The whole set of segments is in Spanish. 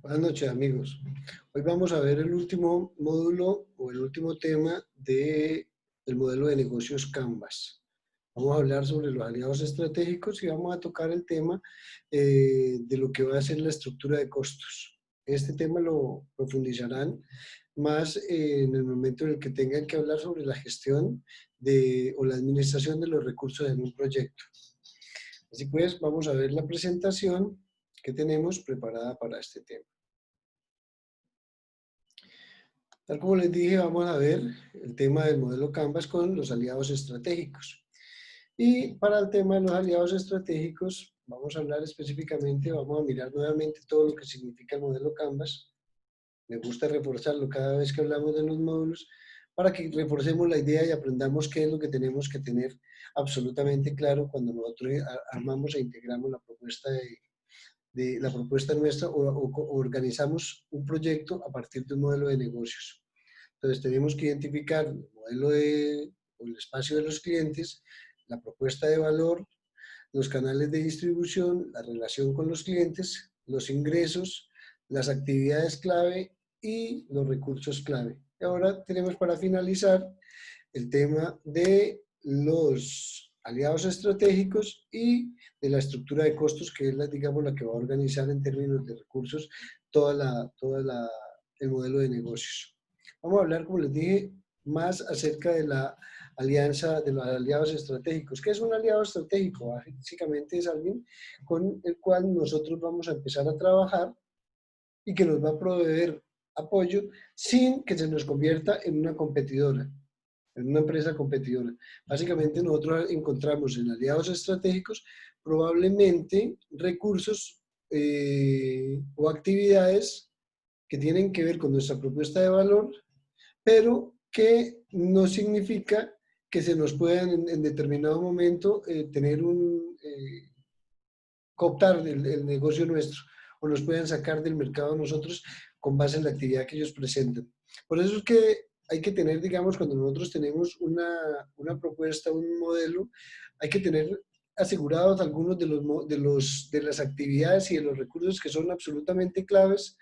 Buenas noches, amigos. Hoy vamos a ver el último módulo o el último tema del modelo de negocios Canvas. Vamos a hablar sobre los aliados estratégicos y vamos a tocar el tema de lo que va a ser la estructura de costos. Este tema lo profundizarán más en el momento en el que tengan que hablar sobre la gestión o la administración de los recursos en un proyecto. Así pues, vamos a ver la presentación que tenemos preparada para este tema. Tal como les dije, vamos a ver el tema del modelo Canvas con los aliados estratégicos. Y para el tema de los aliados estratégicos, vamos a hablar específicamente, vamos a mirar nuevamente todo lo que significa el modelo Canvas. Me gusta reforzarlo cada vez que hablamos de los módulos para que reforcemos la idea y aprendamos qué es lo que tenemos que tener absolutamente claro cuando nosotros armamos e integramos la propuesta de la propuesta nuestra o organizamos un proyecto a partir de un modelo de negocios. Entonces tenemos que identificar el modelo o el espacio de los clientes, la propuesta de valor, los canales de distribución, la relación con los clientes, los ingresos, las actividades clave y los recursos clave. Y ahora tenemos para finalizar el tema de los aliados estratégicos y de la estructura de costos, que es la, digamos, la que va a organizar en términos de recursos el modelo de negocios. Vamos a hablar, como les dije, más acerca de la alianza, de los aliados estratégicos. ¿Qué es un aliado estratégico? Básicamente es alguien con el cual nosotros vamos a empezar a trabajar y que nos va a proveer apoyo sin que se nos convierta en una competidora, en una empresa competidora. Básicamente nosotros encontramos en aliados estratégicos probablemente recursos o actividades que tienen que ver con nuestra propuesta de valor, pero que no significa que se nos puedan en determinado momento cooptar el negocio nuestro o nos puedan sacar del mercado a nosotros con base en la actividad que ellos presentan. Por eso es que hay que tener, digamos, cuando nosotros tenemos una propuesta, un modelo, hay que tener asegurados algunos de las actividades y de los recursos que son absolutamente claves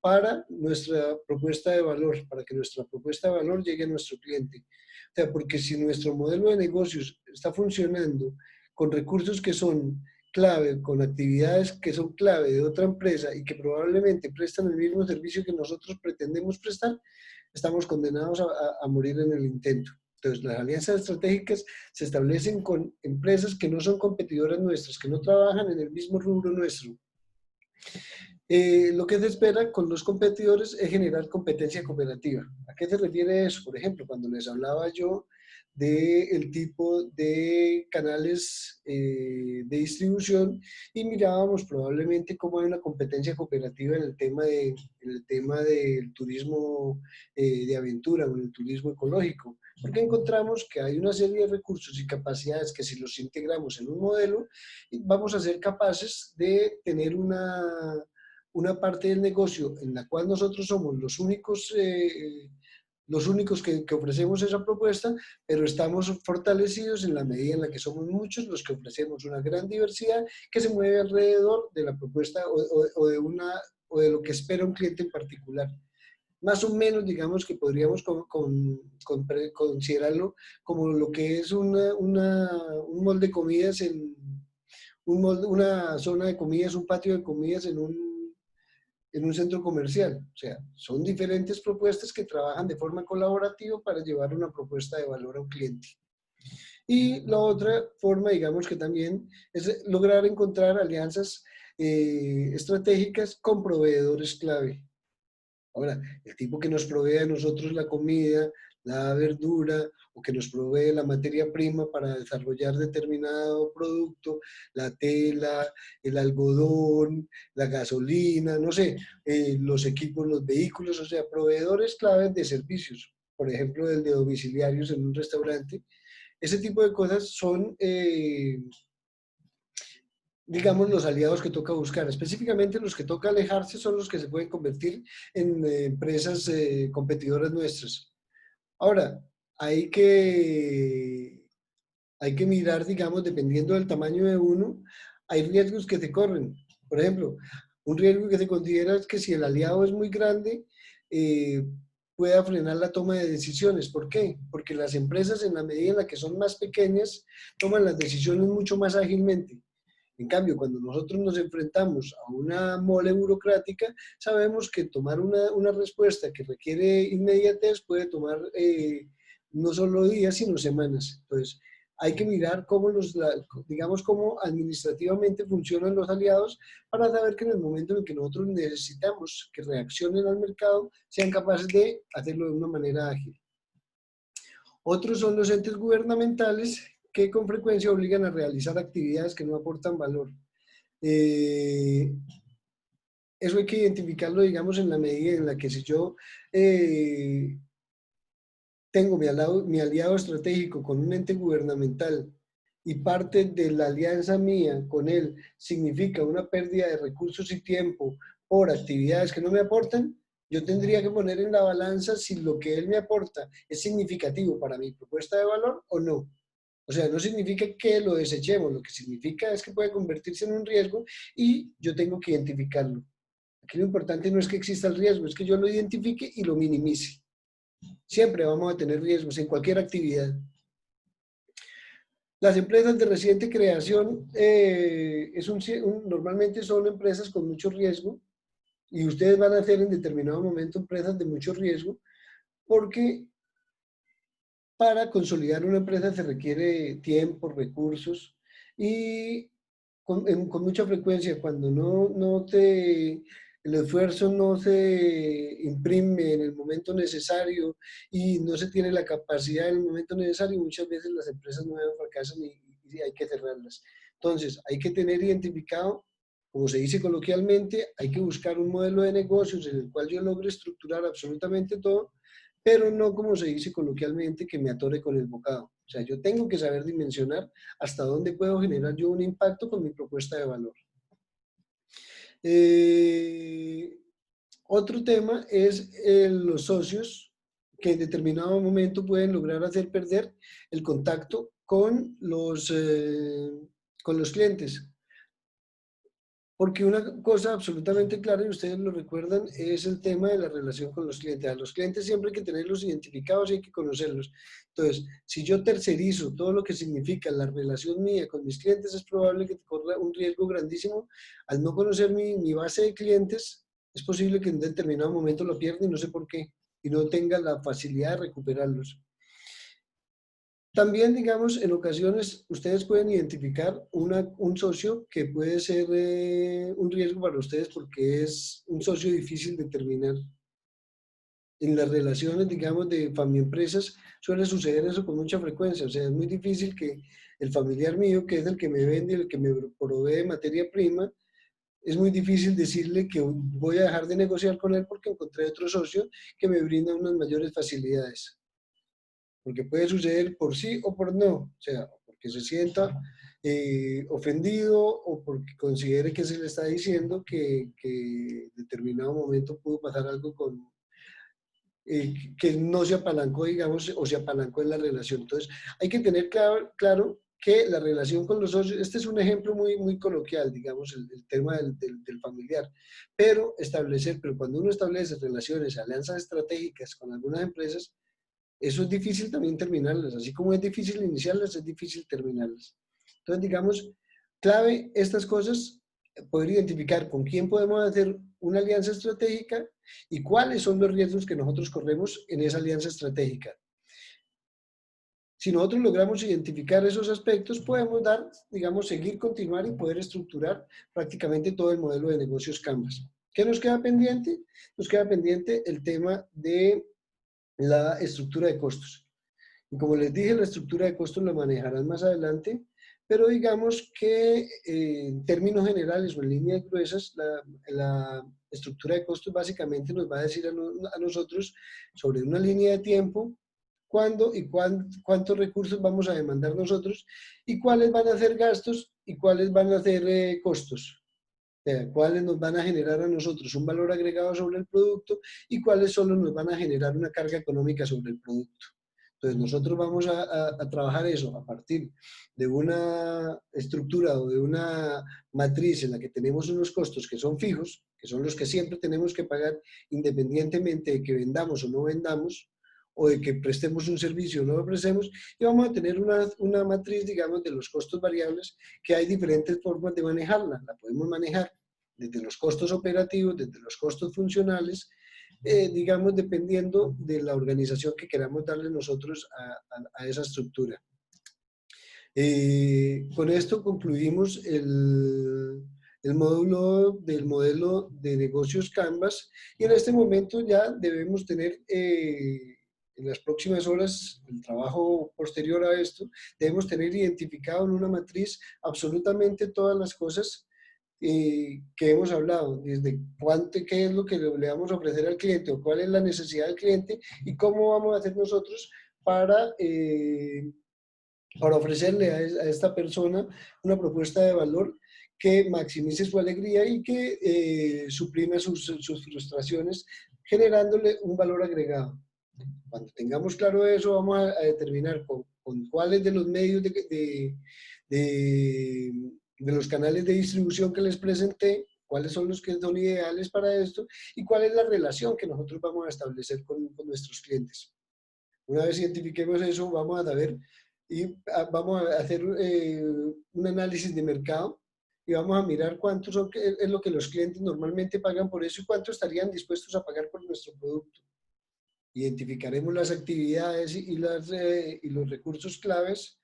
para nuestra propuesta de valor, para que nuestra propuesta de valor llegue a nuestro cliente. O sea, porque si nuestro modelo de negocios está funcionando con recursos que son clave, con actividades que son clave de otra empresa y que probablemente prestan el mismo servicio que nosotros pretendemos prestar, estamos condenados a morir en el intento. Entonces, las alianzas estratégicas se establecen con empresas que no son competidoras nuestras, que no trabajan en el mismo rubro nuestro. Lo que se espera con los competidores es generar competencia cooperativa. ¿A qué se refiere eso? Por ejemplo, cuando les hablaba yo del tipo de canales de distribución y mirábamos probablemente cómo hay una competencia cooperativa en el tema del turismo de aventura o en el turismo ecológico, porque encontramos que hay una serie de recursos y capacidades que si los integramos en un modelo, vamos a ser capaces de tener una parte del negocio en la cual nosotros somos los únicos que ofrecemos esa propuesta, pero estamos fortalecidos en la medida en la que somos muchos los que ofrecemos una gran diversidad que se mueve alrededor de la propuesta o de lo que espera un cliente en particular. Más o menos, digamos que podríamos considerarlo como lo que es un molde de comidas una zona de comidas, un patio de comidas en un centro comercial. O sea, son diferentes propuestas que trabajan de forma colaborativa para llevar una propuesta de valor a un cliente. Y la otra forma, digamos que también es lograr encontrar alianzas estratégicas con proveedores clave. Ahora, el tipo que nos provee a nosotros la comida, la verdura, o que nos provee la materia prima para desarrollar determinado producto, la tela, el algodón, la gasolina, no sé, los equipos, los vehículos, o sea, proveedores claves de servicios, por ejemplo, el de domiciliarios en un restaurante. Ese tipo de cosas son digamos, los aliados que toca buscar. Específicamente los que toca alejarse son los que se pueden convertir en empresas competidoras nuestras. Ahora, hay que, hay que mirar, digamos, dependiendo del tamaño de uno, hay riesgos que se corren. Por ejemplo, Un riesgo que se considera es que si el aliado es muy grande, eh, pueda frenar la toma de decisiones. ¿Por qué? Porque las empresas, en la medida en la que son más pequeñas, toman las decisiones mucho más ágilmente. En cambio, cuando nosotros nos enfrentamos a una mole burocrática, sabemos que tomar una respuesta que requiere inmediatez puede tomar no solo días, sino semanas. Entonces, hay que mirar cómo digamos, cómo administrativamente funcionan los aliados para saber que en el momento en que nosotros necesitamos que reaccionen al mercado, sean capaces de hacerlo de una manera ágil. Otros son los entes gubernamentales que con frecuencia obligan a realizar actividades que no aportan valor. Eso hay que identificarlo, digamos, en la medida en la que si yo tengo mi aliado estratégico con un ente gubernamental y parte de la alianza mía con él significa una pérdida de recursos y tiempo por actividades que no me aportan, yo tendría que poner en la balanza si lo que él me aporta es significativo para mi propuesta de valor o no. O sea, no significa que lo desechemos, lo que significa es que puede convertirse en un riesgo y yo tengo que identificarlo. Aquí lo importante no es que exista el riesgo, es que yo lo identifique y lo minimice. Siempre vamos a tener riesgos en cualquier actividad. Las empresas de reciente creación normalmente son empresas con mucho riesgo y ustedes van a hacer en determinado momento empresas de mucho riesgo porque para consolidar una empresa se requiere tiempo, recursos y con mucha frecuencia cuando el esfuerzo no se imprime en el momento necesario y no se tiene la capacidad en el momento necesario, muchas veces las empresas nuevas fracasan y hay que cerrarlas. Entonces, hay que tener identificado, como se dice coloquialmente, hay que buscar un modelo de negocios en el cual yo logre estructurar absolutamente todo, pero no como se dice coloquialmente, que me atore con el bocado. O sea, yo tengo que saber dimensionar hasta dónde puedo generar yo un impacto con mi propuesta de valor. Otro tema es los socios que en determinado momento pueden lograr hacer perder el contacto con los clientes. Porque una cosa absolutamente clara, y ustedes lo recuerdan, es el tema de la relación con los clientes. A los clientes siempre hay que tenerlos identificados y hay que conocerlos. Entonces, si yo tercerizo todo lo que significa la relación mía con mis clientes, es probable que corra un riesgo grandísimo. Al no conocer mi base de clientes, es posible que en determinado momento lo pierda y no sé por qué, y no tenga la facilidad de recuperarlos. También, digamos, en ocasiones ustedes pueden identificar un socio que puede ser un riesgo para ustedes porque es un socio difícil de terminar. En las relaciones, digamos, de familia-empresas suele suceder eso con mucha frecuencia. O sea, es muy difícil que el familiar mío, que es el que me vende, el que me provee materia prima, es muy difícil decirle que voy a dejar de negociar con él porque encontré otro socio que me brinda unas mayores facilidades. Porque puede suceder por sí o por no, o sea, porque se sienta ofendido o porque considere que se le está diciendo que en determinado momento pudo pasar algo que no se apalancó, digamos, o se apalancó en la relación. Entonces, hay que tener claro que la relación con los socios, este es un ejemplo muy coloquial, digamos, el tema del familiar, pero cuando uno establece relaciones, alianzas estratégicas con algunas empresas, eso es difícil también terminarlas, así como es difícil iniciarlas, es difícil terminarlas. Entonces, digamos, clave estas cosas, poder identificar con quién podemos hacer una alianza estratégica y cuáles son los riesgos que nosotros corremos en esa alianza estratégica. Si nosotros logramos identificar esos aspectos, podemos digamos, continuar y poder estructurar prácticamente todo el modelo de negocios Canvas. ¿Qué nos queda pendiente? Nos queda pendiente el tema de la estructura de costos. Y como les dije, la estructura de costos la manejarán más adelante, pero digamos que en términos generales o en líneas gruesas, la estructura de costos básicamente nos va a decir a nosotros sobre una línea de tiempo, cuándo y cuántos recursos vamos a demandar nosotros y cuáles van a ser gastos y cuáles van a ser costos. Cuáles nos van a generar a nosotros un valor agregado sobre el producto y cuáles solo nos van a generar una carga económica sobre el producto. Entonces nosotros vamos a trabajar eso a partir de una estructura o de una matriz en la que tenemos unos costos que son fijos, que son los que siempre tenemos que pagar independientemente de que vendamos o no vendamos, o de que prestemos un servicio o no lo prestemos, y vamos a tener una matriz, digamos, de los costos variables, que hay diferentes formas de manejarla. La podemos manejar desde los costos operativos, desde los costos funcionales, digamos, dependiendo de la organización que queramos darle nosotros a esa estructura. Con esto concluimos el módulo del modelo de negocios Canvas, y en este momento ya debemos tener en las próximas horas, el trabajo posterior a esto, debemos tener identificado en una matriz absolutamente todas las cosas que hemos hablado, desde cuánto, qué es lo que le vamos a ofrecer al cliente o cuál es la necesidad del cliente y cómo vamos a hacer nosotros para ofrecerle a esta persona una propuesta de valor que maximice su alegría y que suprime sus frustraciones, generándole un valor agregado. Cuando tengamos claro eso, vamos a determinar con cuáles de los medios de los canales de distribución que les presenté, cuáles son los que son ideales para esto y cuál es la relación que nosotros vamos a establecer con nuestros clientes. Una vez identifiquemos eso, vamos a saber y vamos a hacer un análisis de mercado y vamos a mirar cuánto es lo que los clientes normalmente pagan por eso y cuánto estarían dispuestos a pagar por nuestro producto. Identificaremos las actividades y los recursos claves,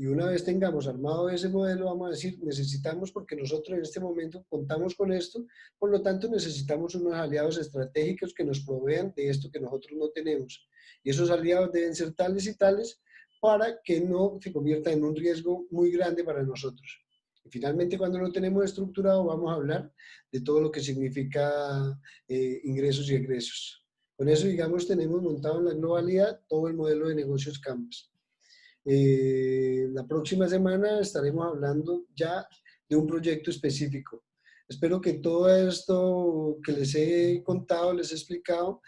y una vez tengamos armado ese modelo vamos a decir, necesitamos, porque nosotros en este momento contamos con esto, por lo tanto necesitamos unos aliados estratégicos que nos provean de esto que nosotros no tenemos. Y esos aliados deben ser tales y tales para que no se convierta en un riesgo muy grande para nosotros. Y finalmente, cuando lo tenemos estructurado, vamos a hablar de todo lo que significa ingresos y egresos. Con eso, digamos, tenemos montado en la globalidad todo el modelo de negocios Canvas. La próxima semana estaremos hablando ya de un proyecto específico. Espero que todo esto que les he contado, les he explicado,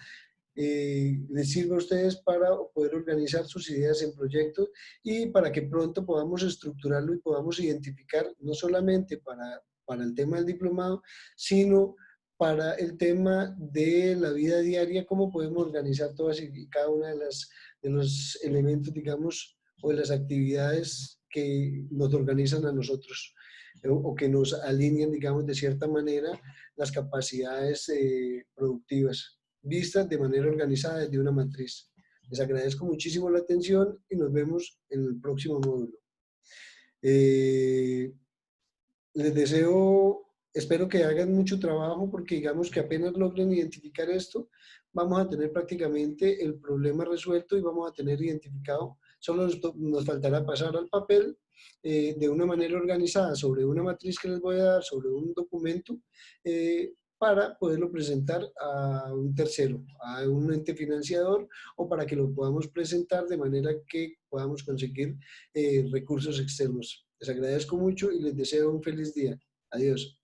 les sirva a ustedes para poder organizar sus ideas en proyectos y para que pronto podamos estructurarlo y podamos identificar no solamente para el tema del diplomado, sino para el tema de la vida diaria, cómo podemos organizar todas y cada una de los elementos, digamos, o de las actividades que nos organizan a nosotros o que nos alinean, digamos, de cierta manera las capacidades productivas vistas de manera organizada desde una matriz. Les agradezco muchísimo la atención y nos vemos en el próximo módulo. Les deseo, espero que hagan mucho trabajo porque digamos que apenas logren identificar esto, vamos a tener prácticamente el problema resuelto y vamos a tener identificado, solo nos faltará pasar al papel de una manera organizada sobre una matriz que les voy a dar, sobre un documento, para poderlo presentar a un tercero, a un ente financiador o para que lo podamos presentar de manera que podamos conseguir recursos externos. Les agradezco mucho y les deseo un feliz día. Adiós.